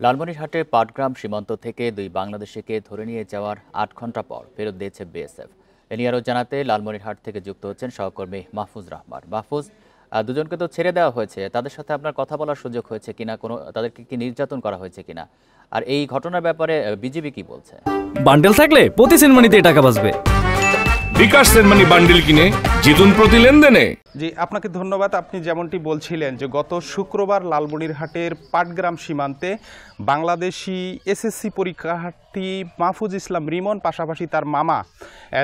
লালমনিরহাটে পাটগ্রাম সীমান্ত থেকে দুই বাংলাদেশিকে ধরে নিয়ে যাওয়ার ৮ ঘণ্টা পর ফেরত দিয়েছে বিএসএফ। এ নিয়ে আরও জানাতে লালমনিরহাট থেকে যুক্ত হচ্ছেন সহকর্মী মাহফুজ রহমান। মাহফুজ, দুজনকে তো ছেড়ে দেওয়া হয়েছে, তাদের সাথে আপনার কথা বলার সুযোগ হয়েছে কিনা, তাদেরকে কি নির্যাতন করা হয়েছে কিনা, আর এই ঘটনার ব্যাপারে বিজিবি কি বলছে? বান্ডেল থাকলে প্রতি সেনমানিতে টাকা বাঁচবে। বিকাশ সেনমানি বান্ডেল কিনে জিতুন প্রতি লেনদেনে। জি, আপনাকে ধন্যবাদ। আপনি যেমনটি বলছিলেন যে গত শুক্রবার লালমনিরহাটের পাটগ্রাম সীমান্তে বাংলাদেশি এসএসসি পরীক্ষার্থী মাহফুজ ইসলাম রিমন, পাশাপাশি তার মামা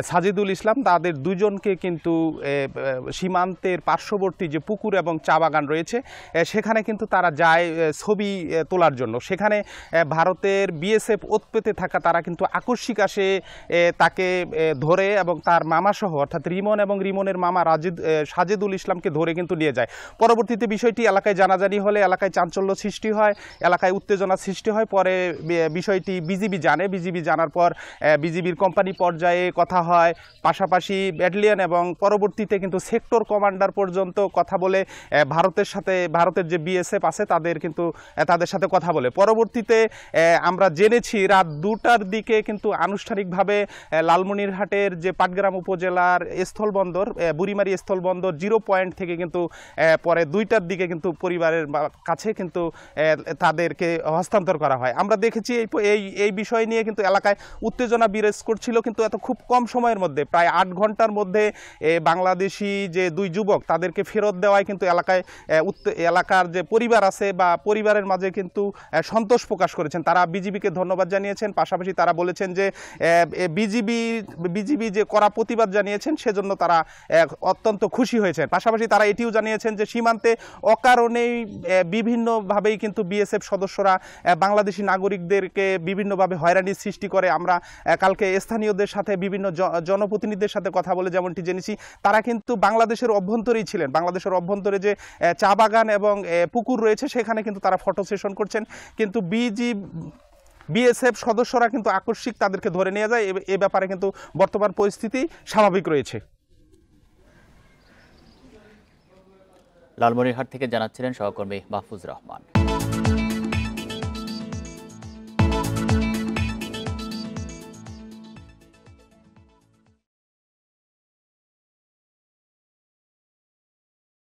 সাজিদুল ইসলাম, তাদের দুজনকে কিন্তু সীমান্তের পার্শ্ববর্তী যে পুকুর এবং চা বাগান রয়েছে সেখানে কিন্তু তারা যায় ছবি তোলার জন্য। সেখানে ভারতের বিএসএফ ওত পেতে থাকা তারা কিন্তু আকস্মিক আসে তাকে ধরে এবং তার মামাসহ অর্থাৎ রিমন এবং রিমনের মামা সাজিদুল ইসলামকে ধরে কিন্তু নিয়ে যায়। পরবর্তীতে বিষয়টি এলাকায় জানাজানি হলে এলাকায় চাঞ্চল্য সৃষ্টি হয়, এলাকায় উত্তেজনা সৃষ্টি হয়। পরে বিষয়টি বিজিবি জানে। বিজিবি জানার পর বিজিবির কোম্পানি পর্যায়ে কথা হয়, পাশাপাশি ব্যাটালিয়ন এবং পরবর্তীতে কিন্তু সেক্টর কমান্ডার পর্যন্ত কথা বলে ভারতের যে বিএসএফ আছে তাদের সাথে কথা বলে। পরবর্তীতে আমরা জেনেছি রাত 2টার দিকে কিন্তু আনুষ্ঠানিকভাবে লালমনিরহাটের যে পাটগ্রাম উপজেলার স্থলবন্দর বুড়িমারি স্থলবন্দর 0 পয়েন্ট থেকে কিন্তু পরে 2টার দিকে কিন্তু পরিবারের কাছে কিন্তু তাদেরকে হস্তান্তর করা হয়। আমরা দেখেছি এই বিষয় নিয়ে কিন্তু এলাকায় উত্তেজনা বিরাজ করছিল, কিন্তু এত খুব কম সময়ের মধ্যে প্রায় 8 ঘন্টার মধ্যে বাংলাদেশি যে দুই যুবক তাদেরকে ফেরত দেওয়ায় কিন্তু এলাকার যে পরিবার আছে বা পরিবারের মাঝে কিন্তু সন্তোষ প্রকাশ করেছেন। তারা বিজিবিকে ধন্যবাদ জানিয়েছেন, পাশাপাশি তারা বলেছেন যে বিজিবি যে কড়া প্রতিবাদ জানিয়েছেন সেজন্য তারা অত্যন্ত খুশি হয়েছেন। পাশাপাশি তারা এটিও জানিয়েছেন যে সীমান্তে অকারণেই বিভিন্নভাবেই কিন্তু বিএসএফ সদস্যরা বাংলাদেশি নাগরিকদেরকে বিভিন্নভাবে হয়রানির সৃষ্টি করে। আমরা কালকে স্থানীয়দের সাথে বিভিন্ন জনপ্রতিনিধিদের সাথে কথা বলে যেমনটি জেনেছি, তারা কিন্তু বাংলাদেশের অভ্যন্তরেই ছিলেন। বাংলাদেশের অভ্যন্তরে যে চা বাগান এবং পুকুর রয়েছে সেখানে কিন্তু তারা ফটো সেশন করছেন, কিন্তু বিএসএফ সদস্যরা কিন্তু আকস্মিক তাদেরকে ধরে নিয়ে যায়। এ ব্যাপারে কিন্তু বর্তমান পরিস্থিতি স্বাভাবিক রয়েছে। লালমনিরহাট থেকে জানাচ্ছিলেন সহকর্মী মাহফুজ রহমান।